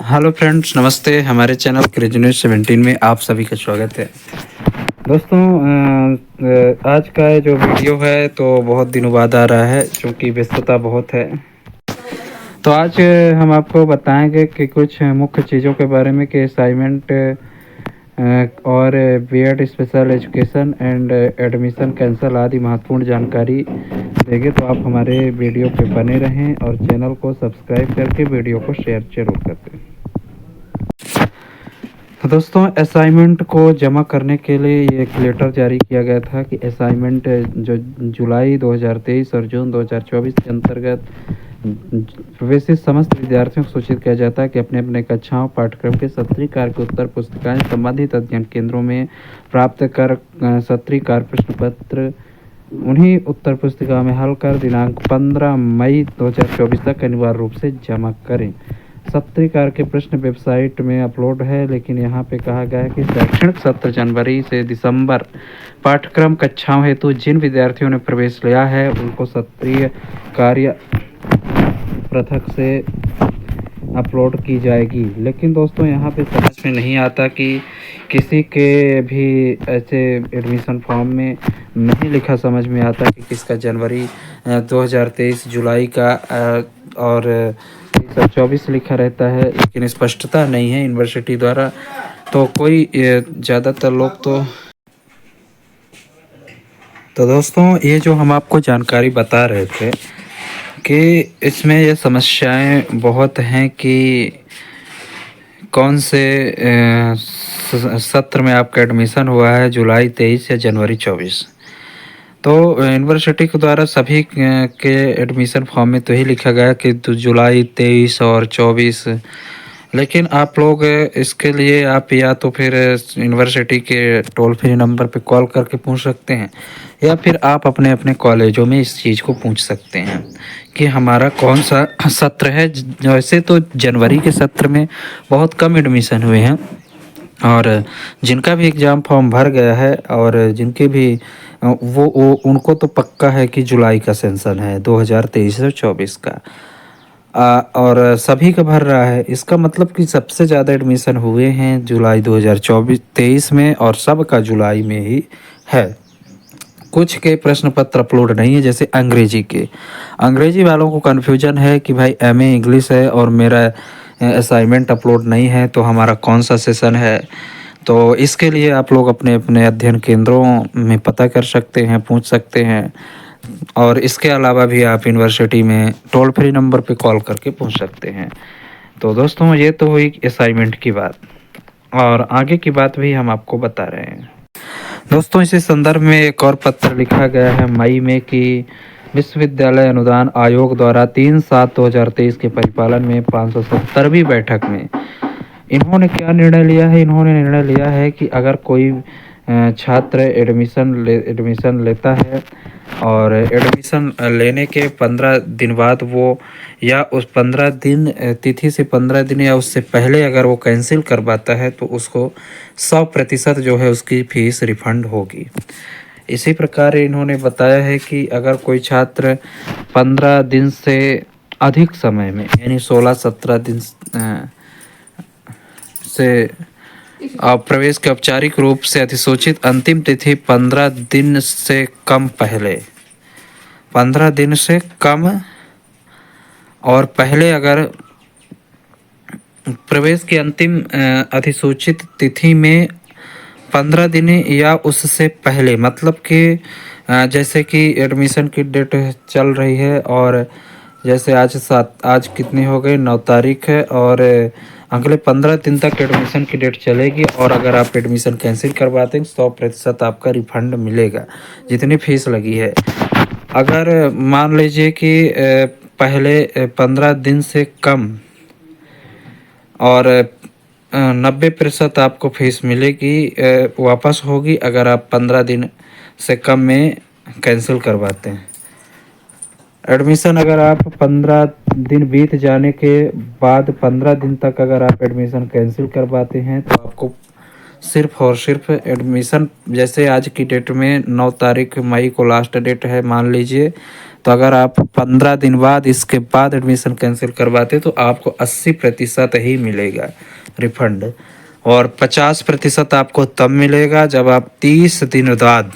Hello friends, नमस्ते। हमारे channel crazy news 17 में आप सभी का स्वागत है। दोस्तों, आज का ये जो वीडियो है तो बहुत दिनों बाद आ रहा है क्योंकि व्यस्तता बहुत है। तो आज हम आपको बताएंगे कि कुछ मुख्य चीज़ों के बारे में कि असाइनमेंट और BEd special education and admission cancel आदि महत्वपूर्ण जानकारी देंगे। तो आप हमारे वीडियो पे बने रहें और चैनल को सब्सक्राइब करके वीडियो को शेयर जरूर करते हैं। तो दोस्तों, असाइनमेंट को जमा करने के लिए ये एक लेटर जारी किया गया था कि असाइनमेंट जो जुलाई 2023 और जून 2024 के अंतर्गत प्रवेशित समस्त विद्यार्थियों को सूचित किया जाता है कि अपने अपने कक्षाओं पाठ्यक्रम के सत्रीय कार्य की उत्तर पुस्तिकाएं संबंधित अध्ययन केंद्रों में प्राप्त कर सत्रीय कार्य प्रश्न पत्र उन्हीं उत्तर पुस्तिका में हल कर दिनांक 15 मई 2024 तक अनिवार्य रूप से जमा करें। सत्रीय कार्य के प्रश्न वेबसाइट में अपलोड है, लेकिन यहाँ पे कहा गया है कि शैक्षणिक सत्र जनवरी से दिसंबर पाठ्यक्रम कक्षाओं हेतु जिन विद्यार्थियों ने प्रवेश लिया है उनको सत्रीय कार्य पृथक से अपलोड की जाएगी। लेकिन दोस्तों, यहाँ पे समझ में नहीं आता कि किसी के भी ऐसे एडमिशन फॉर्म में नहीं लिखा समझ में आता कि किसका जनवरी 2023 जुलाई का और 2024 लिखा रहता है, लेकिन स्पष्टता नहीं है यूनिवर्सिटी द्वारा। तो कोई ज़्यादातर लोग तो दोस्तों, ये जो हम आपको जानकारी बता रहे थे कि इसमें ये समस्याएं बहुत हैं कि कौन से सत्र में आपका एडमिशन हुआ है, जुलाई 23 या जनवरी 24। तो यूनिवर्सिटी के द्वारा सभी के एडमिशन फॉर्म में तो ही लिखा गया कि जुलाई 23 और 24। लेकिन आप लोग इसके लिए आप या तो फिर यूनिवर्सिटी के टोल फ्री नंबर पे कॉल करके पूछ सकते हैं, या फिर आप अपने अपने कॉलेजों में इस चीज़ को पूछ सकते हैं कि हमारा कौन सा सत्र है। वैसे तो जनवरी के सत्र में बहुत कम एडमिशन हुए हैं, और जिनका भी एग्ज़ाम फॉर्म भर गया है और जिनके भी वो उनको तो पक्का है कि जुलाई का सेंसन है 2023 से 24 का। और सभी का भर रहा है। इसका मतलब कि सबसे ज़्यादा एडमिशन हुए हैं जुलाई 2023 में, और सब का जुलाई में ही है। कुछ के प्रश्न पत्र अपलोड नहीं है, जैसे अंग्रेजी वालों को कन्फ्यूजन है कि भाई एमए इंग्लिश है और मेरा असाइनमेंट अपलोड नहीं है, तो हमारा कौन सा सेशन है। तो इसके लिए आप लोग अपने अपने अध्ययन केंद्रों में पता कर सकते हैं, पूछ सकते हैं। और इसके अलावा भी आप यूनिवर्सिटी में टोल फ्री नंबर पे कॉल करके पूछ सकते हैं। तो दोस्तों, ये तो हुई असाइनमेंट की बात, और आगे की बात भी हम आपको बता रहे हैं। दोस्तों, इसी संदर्भ में एक और पत्र लिखा गया है मई में कि विश्वविद्यालय अनुदान आयोग द्वारा 3/7/2023 के परिपालन में 570वीं बैठक में इन्होंने क्या निर्णय लिया है। इन्होंने निर्णय लिया है कि अगर कोई छात्र एडमिशन लेता है और एडमिशन लेने के 15 दिन बाद वो, या उस 15 दिन तिथि से 15 दिन या उससे पहले अगर वो कैंसिल करवाता है, तो उसको 100% जो है उसकी फीस रिफंड होगी। इसी प्रकार इन्होंने बताया है कि अगर कोई छात्र 15 दिन से अधिक समय में, यानी 16-17 दिन से प्रवेश के औपचारिक रूप से अधिसूचित अंतिम तिथि 15 दिन से कम पहले, 15 दिन से कम और पहले अगर प्रवेश की अंतिम अधिसूचित तिथि में 15 दिन या उससे पहले, मतलब कि जैसे कि एडमिशन की डेट चल रही है, और जैसे आज कितनी हो गई, 9 तारीख है, और अगले 15 दिन तक एडमिशन की डेट चलेगी। और अगर आप एडमिशन कैंसिल करवाते हैं 100% आपका रिफंड मिलेगा जितनी फीस लगी है। अगर मान लीजिए कि पहले 15 दिन से कम और 90% आपको फीस मिलेगी, वापस होगी अगर आप 15 दिन से कम में कैंसिल करवाते हैं। एडमिशन अगर आप 15 दिन बीत जाने के बाद 15 दिन तक अगर आप एडमिशन कैंसिल करवाते हैं, तो आपको सिर्फ और सिर्फ एडमिशन, जैसे आज की डेट में 9 तारीख मई को लास्ट डेट है मान लीजिए, तो अगर आप 15 दिन बाद इसके बाद एडमिशन कैंसिल करवाते तो आपको 80% ही मिलेगा रिफंड, और 50% आपको तब मिलेगा जब आप 30 दिन बाद,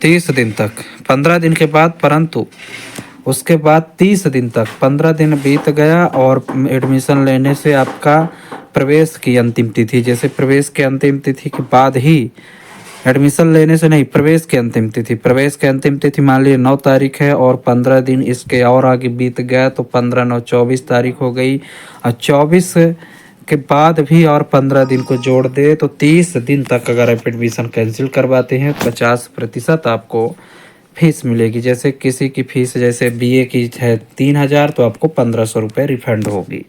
30 दिन तक, 15 दिन के बाद, परंतु उसके बाद 30 दिन तक, 15 दिन बीत गया और एडमिशन लेने से आपका प्रवेश की अंतिम तिथि, जैसे प्रवेश के अंतिम तिथि के बाद ही, एडमिशन लेने से नहीं, प्रवेश की अंतिम तिथि, प्रवेश की अंतिम तिथि मान लीजिए 9 तारीख है और 15 दिन इसके और आगे बीत गया तो 15 9 24 तारीख हो गई, और 24 के बाद भी और 15 दिन को जोड़ दे तो 30 दिन तक अगर आप एडमिशन कैंसिल करवाते हैं 50% आपको फीस मिलेगी। जैसे किसी की फीस जैसे बीए की है 3,000 तो आपको 1,500 रुपये रिफंड होगी।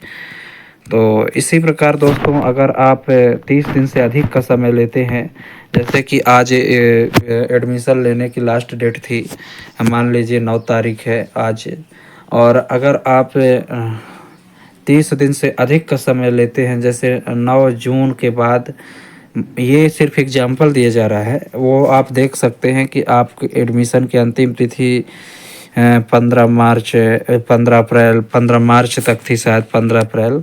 तो इसी प्रकार दोस्तों अगर आप 30 दिन से अधिक का समय लेते हैं, जैसे कि आज एडमिशन लेने की लास्ट डेट थी, मान लीजिए 9 तारीख है आज, और अगर आप 30 दिन से अधिक का समय लेते हैं, जैसे 9 जून के बाद, ये सिर्फ एग्जाम्पल दिया जा रहा है, वो आप देख सकते हैं कि आपके एडमिशन की अंतिम तिथि 15 मार्च, 15 अप्रैल, 15 मार्च तक थी शायद, 15 अप्रैल।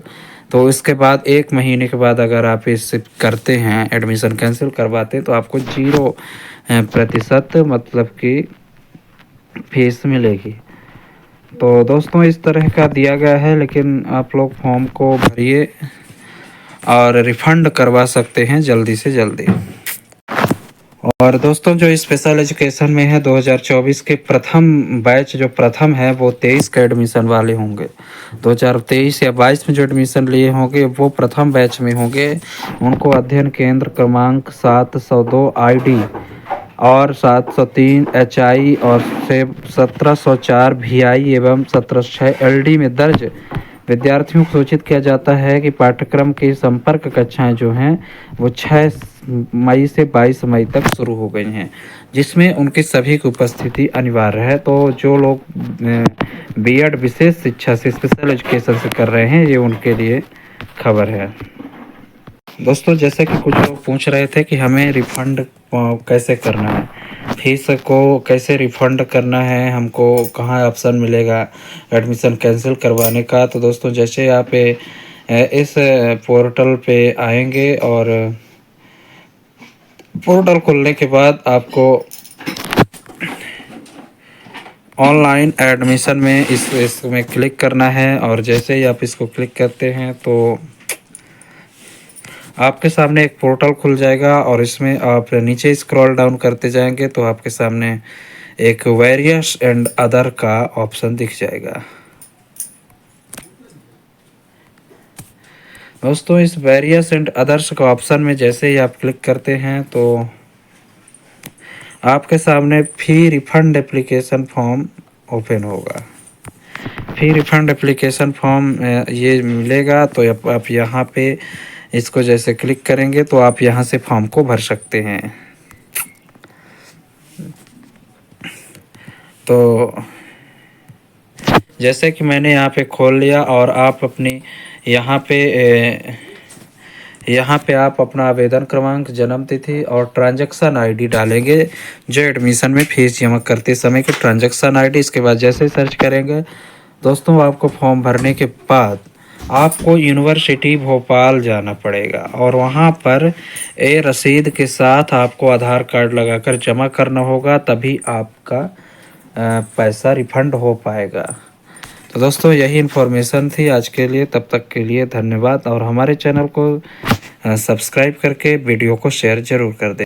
तो इसके बाद 1 महीने के बाद अगर आप इस करते हैं, एडमिशन कैंसिल करवाते हैं तो आपको 0% मतलब कि फीस मिलेगी। तो दोस्तों इस तरह का दिया गया है, लेकिन आप लोग फॉर्म को भरिए और रिफ़ंड करवा सकते हैं जल्दी से जल्दी। और दोस्तों जो स्पेशल एजुकेशन में है 2024 के प्रथम बैच, जो प्रथम है वो 23 का एडमिशन वाले होंगे। 2023 या 22 में जो एडमिशन लिए होंगे वो प्रथम बैच में होंगे। उनको अध्ययन केंद्र क्रमांक 702 आईडी और 703 एचआई और 1704 वीआई एवं 1706 एलडी में दर्ज विद्यार्थियों को सूचित किया जाता है कि पाठ्यक्रम की संपर्क कक्षाएं जो हैं वो 6 मई से 22 मई तक शुरू हो गई हैं, जिसमें उनकी सभी की उपस्थिति अनिवार्य है। तो जो लोग बीएड विशेष शिक्षा से, स्पेशल एजुकेशन से कर रहे हैं, ये उनके लिए खबर है। दोस्तों जैसे कि कुछ लोग पूछ रहे थे कि हमें रिफ़ंड कैसे करना है, फीस को कैसे रिफ़ंड करना है, हमको कहाँ ऑप्शन मिलेगा एडमिशन कैंसिल करवाने का। तो दोस्तों जैसे आप इस पोर्टल पे आएंगे और पोर्टल खुलने के बाद आपको ऑनलाइन एडमिशन में इसमें क्लिक करना है, और जैसे ही आप इसको क्लिक करते हैं तो आपके सामने एक पोर्टल खुल जाएगा, और इसमें आप नीचे स्क्रॉल डाउन करते जाएंगे तो आपके सामने एक वेरियस एंड अदर का ऑप्शन दिख जाएगा। दोस्तों इस वेरियस एंड अदर्स का ऑप्शन में जैसे ही आप क्लिक करते हैं तो आपके सामने फी रिफंड एप्लीकेशन फॉर्म ओपन होगा। फी रिफंड एप्लीकेशन फॉर्म ये मिलेगा, तो आप यहाँ पे इसको जैसे क्लिक करेंगे तो आप यहाँ से फॉर्म को भर सकते हैं। तो जैसे कि मैंने यहाँ पे खोल लिया, और आप अपनी यहाँ पे आप अपना आवेदन क्रमांक, जन्म तिथि और ट्रांजैक्शन आईडी डालेंगे, जो एडमिशन में फीस जमा करते समय के ट्रांजैक्शन आईडी। इसके बाद जैसे सर्च करेंगे दोस्तों, आपको फॉर्म भरने के बाद आपको यूनिवर्सिटी भोपाल जाना पड़ेगा, और वहाँ पर रसीद के साथ आपको आधार कार्ड लगाकर जमा करना होगा, तभी आपका पैसा रिफंड हो पाएगा। तो दोस्तों यही इन्फॉर्मेशन थी आज के लिए। तब तक के लिए धन्यवाद, और हमारे चैनल को सब्सक्राइब करके वीडियो को शेयर ज़रूर कर दें।